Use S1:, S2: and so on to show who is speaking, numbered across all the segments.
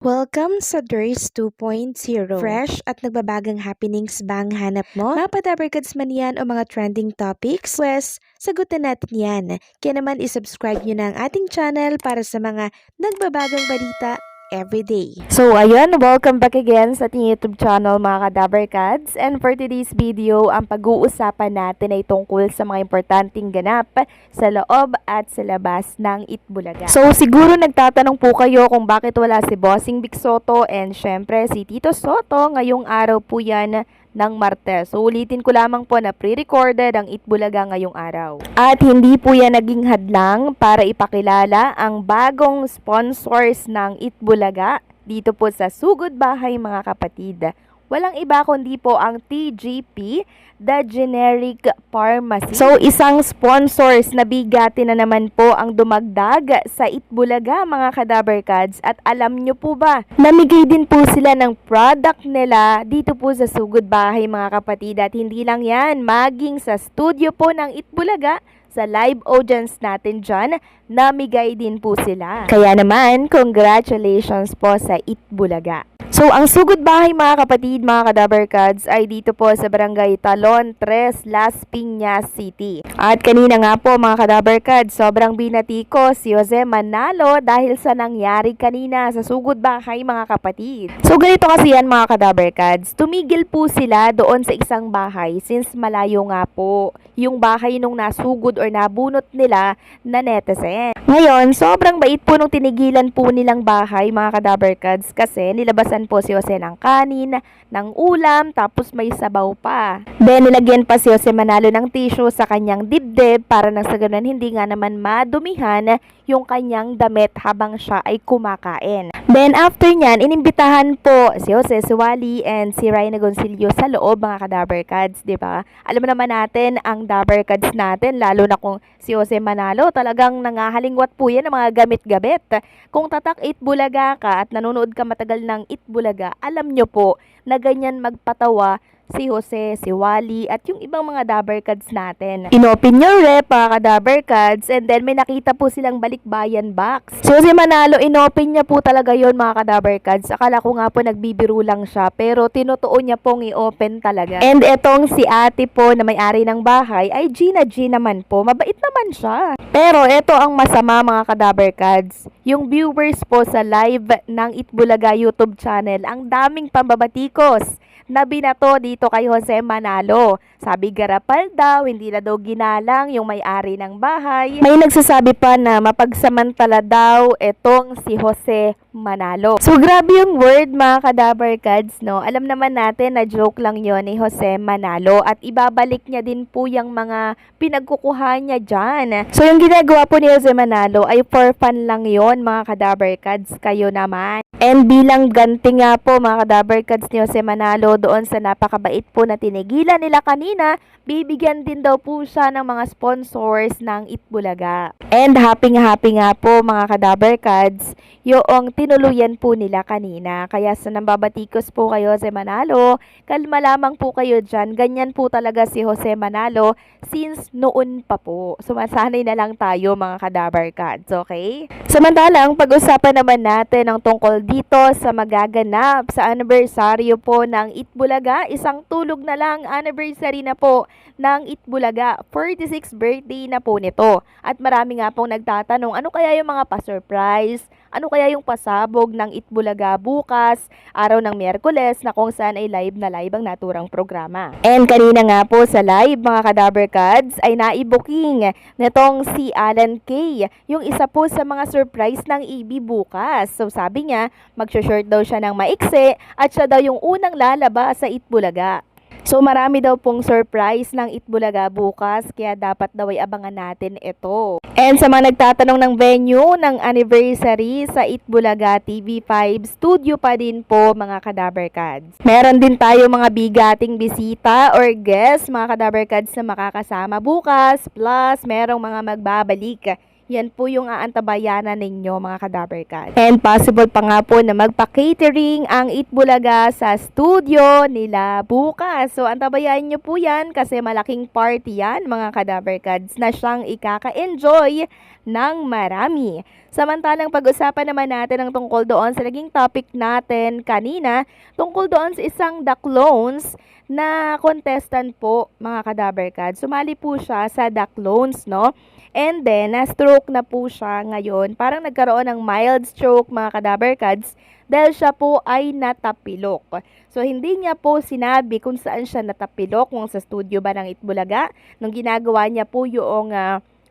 S1: Welcome sa DRS 2.0. Fresh at nagbabagang happenings bang hanap mo? Mga padabarkads man yan o mga trending topics? Pwes, sagutin natin yan. Kaya naman isubscribe nyo na ang ating channel para sa mga nagbabagang balita everyday.
S2: So ayun, welcome back again sa ating YouTube channel mga Kadabarkads. And for today's video, ang pag-uusapan natin ay tungkol sa mga importanteng ganap sa loob at sa labas ng Itbulaga. So siguro nagtatanong po kayo kung bakit wala si Bossing Vic Soto and syempre si Tito Soto ngayong araw po yan ng Martes. So ulitin ko lamang po na pre-recorded ang Itbulaga ngayong araw. At hindi po yan naging hadlang para ipakilala ang bagong sponsors ng Itbulaga dito po sa Sugod Bahay mga kapatid. Walang iba kundi po ang TGP, The Generic Pharmacy. So isang sponsors na bigati na naman po ang dumagdag sa Itbulaga mga Kadabarkads. At alam nyo po ba, namigay din po sila ng product nila dito po sa Sugod Bahay mga kapatid. At hindi lang yan, maging sa studio po ng Itbulaga, sa live audience natin dyan, namigay din po sila. Kaya naman, congratulations po sa Itbulaga. So, ang Sugod Bahay mga kapatid, mga Kadabarkads, ay dito po sa Barangay Talon 3, Las Piñas City. At kanina nga po mga Kadabarkads, sobrang binati ko si Jose Manalo dahil sa nangyari kanina sa Sugod Bahay mga kapatid. So, ganito kasi yan mga Kadabarkads, tumigil po sila doon sa isang bahay since malayo nga po yung bahay nung nasugod or nabunot nila na netizen. Ngayon, sobrang bait po nung tinigilan po nilang bahay mga Kadabarkads kasi nilabasan po si Jose ng kanin, ng ulam, tapos may sabaw pa. Then, nilagyan pa si Jose Manalo ng tissue sa kanyang dibdib para nang sa ganun hindi nga naman madumihan yung kanyang damit habang siya ay kumakain. Then, after nyan, inimbitahan po si Jose, si Wally, and si Ryan Agoncillo sa loob mga Kadabarkads, di ba? Alam naman natin ang Dabarkads natin, lalo na kung si Jose Manalo, talagang nangahalingwat po yan ng mga gamit-gabit. Kung tatak Itbulaga ka at nanonood ka matagal ng Itbulaga, alam nyo po na ganyan magpatawa si Jose, si Wally, at yung ibang mga Dabarkads natin. Inopen nyo rep, mga Kadabarkads, and then may nakita po silang balikbayan box. Si Jose Manalo, inopen niya po talaga yon mga Kadabarkads. Akala ko nga po nagbibiro lang siya, pero tinutuon niya pong i-open talaga. And etong si ate po na may-ari ng bahay, ay Gina G naman po. Mabait naman siya. Pero eto ang masama mga Kadabarkads. Yung viewers po sa live ng Itbulaga YouTube channel, ang daming pambabatikos na binato dito kay Jose Manalo. Sabi garapal daw, hindi na daw ginalang yung may-ari ng bahay. May nagsasabi pa na mapagsamantala daw etong si Jose Manalo. So grabe yung word mga Kadabarkads, no? Alam naman natin na joke lang yon ni Jose Manalo at ibabalik niya din po yung mga pinagkukuha niya dyan. So yung ginagawa po ni Jose Manalo ay for fun lang yon mga Kadabarkads, kayo naman. And bilang ganti nga po mga Kadabarkads ni Jose Manalo doon sa napakabait po na tinigilan nila kanina, bibigyan din daw po siya ng mga sponsors ng Itbulaga. And happy nga po mga Kadabarkads yung tinuluyan po nila kanina. Kaya sa nambabatikos po kayo Jose Manalo, kalma lamang po kayo dyan. Ganyan po talaga si Jose Manalo since noon pa po. Sumasanay na lang tayo mga Kadabarkads, okay? Samantalang pag-usapan naman natin ang tungkol dito sa magaganap sa anibersaryo po ng Itbulaga. Isang tulog na lang anniversary na po ng Itbulaga. 46th birthday na po nito. At marami nga pong nagtatanong, ano kaya yung mga pa-surprise? Ano kaya yung pasabog ng Itbulaga bukas, araw ng Miyerkules, na kung saan ay live na live ang naturang programa. And kanina nga po sa live mga Kadabarkads ay naibuking nitong si Alan Kay, yung isa po sa mga surprise ng EB bukas. So sabi niya, mag-short daw siya ng maiksi at siya daw yung unang lalabas sa Itbulaga. So marami daw pong surprise ng Itbulaga bukas, kaya dapat daw ay abangan natin ito. And sa mga nagtatanong ng venue ng anniversary sa Itbulaga, TV5 studio pa din po mga Kadabarkads. Meron din tayo mga bigating bisita or guest mga Kadabarkads na makakasama bukas, plus merong mga magbabalik yan po yung aantabayanan ninyo mga Kadaber Cats. And possible pa nga po na magpa-catering ang Itbulaga sa studio nila bukas. So antabayan nyo po yan kasi malaking party yan mga Kadaber Cats na siyang ikaka-enjoy ng marami. Samantalang pag-usapan naman natin ang tungkol doon sa naging topic natin kanina, tungkol doon sa isang The Clones na contestant po mga Kadaber Cats. Sumali po siya sa The Clones, no? And then, na-stroke na po siya ngayon. Parang nagkaroon ng mild stroke mga Kadaber Cats dahil siya po ay natapilok. So, hindi niya po sinabi kung saan siya natapilok, kung sa studio ba ng Itbulaga, nung ginagawa niya po yung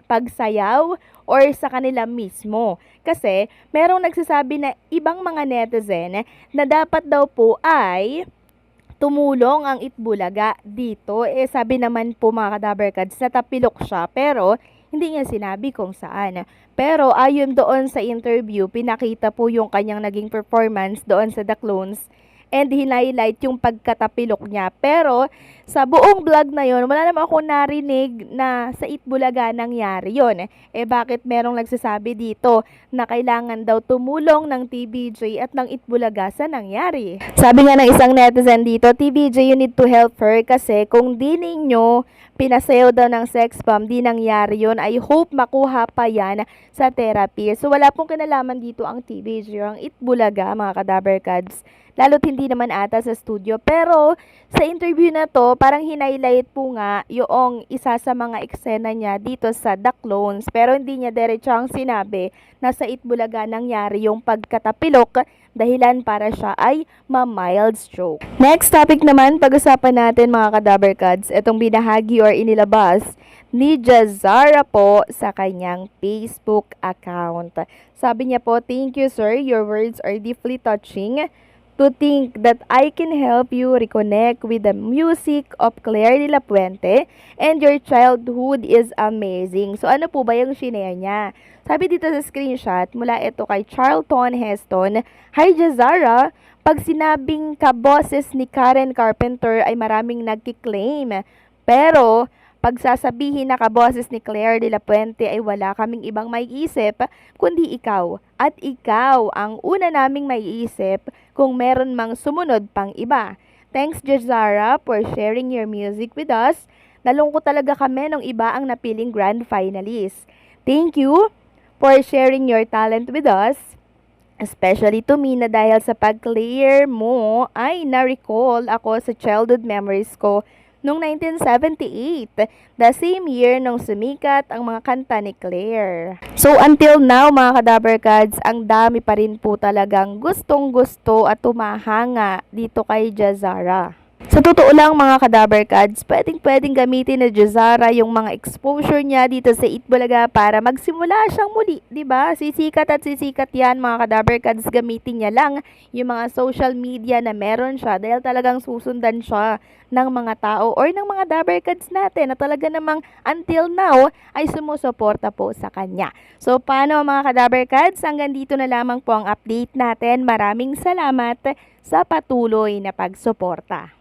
S2: pagsayaw or sa kanila mismo. Kasi merong nagsasabi na ibang mga netizen na dapat daw po ay tumulong ang Itbulaga dito. Sabi naman po mga Kadaber Cats, natapilok siya pero hindi niya sinabi kung saan. Pero ayon doon sa interview, pinakita po yung kanyang naging performance doon sa The Clones and highlight yung pagkatapilok niya. Pero sa buong vlog na yon, wala naman ako narinig na sa Itbulaga nangyari yon. Bakit merong nagsasabi dito na kailangan daw tumulong ng TVJ at ng Itbulaga sa nangyari? Sabi nga ng isang netizen dito, TVJ, you need to help her kasi kung di ninyo pinasayaw daw ng sex bomb, di nangyari yon. I hope makuha pa yan sa therapy. So wala pong kinalaman dito ang TVJ o ang Itbulaga mga Kadaber Cats. Lalo't hindi naman ata sa studio. Pero sa interview na to, parang hinighlight po nga yung isa sa mga eksena niya dito sa The Clones. Pero hindi niya diretsang sinabi na sa Itbulaga nangyari yung pagkatapilok dahilan para siya ay ma-mild stroke. Next topic naman, pag-usapan natin mga Kadaber Cats, itong binahagi or inilabas ni Jazara po sa kanyang Facebook account. Sabi niya po, "Thank you sir, your words are deeply touching. To think that I can help you reconnect with the music of Claire de la Puente and your childhood is amazing." So ano po ba yung shinare niya? Sabi dito sa screenshot, mula ito kay Charlton Heston, "Hi Jazara, pag sinabing kaboses ni Karen Carpenter ay maraming nagkiklaim. Pero pag sasabihin na kaboses ni Claire de la Puente ay wala kaming ibang maiisip kundi ikaw. At ikaw ang una naming maiisip kung meron mang sumunod pang iba. Thanks Jazara for sharing your music with us. Nalungkot talaga kami nung iba ang napiling grand finalist. Thank you for sharing your talent with us. Especially to me na dahil sa pag-clear mo ay na-recall ako sa childhood memories ko noong 1978, the same year nung sumikat ang mga kanta ni Claire." So until now mga Kadaber Cats, ang dami pa rin po talagang gustong-gusto at tumahanga dito kay Jazara. Sa totoo lang mga Kadaber Cats, pwedeng gamitin na Jazara yung mga exposure niya dito sa Itbulaga para magsimula siyang muli, 'di ba? Sisikat at sisikat 'yan mga Kadaber Cats, gamitin niya lang yung mga social media na meron siya dahil talagang susundan siya ng mga tao or ng mga Daber Cats natin na talaga namang until now ay sumusuporta po sa kanya. So paano mga Kadaber Cats? Hanggang dito na lamang po ang update natin. Maraming salamat sa patuloy na pagsuporta.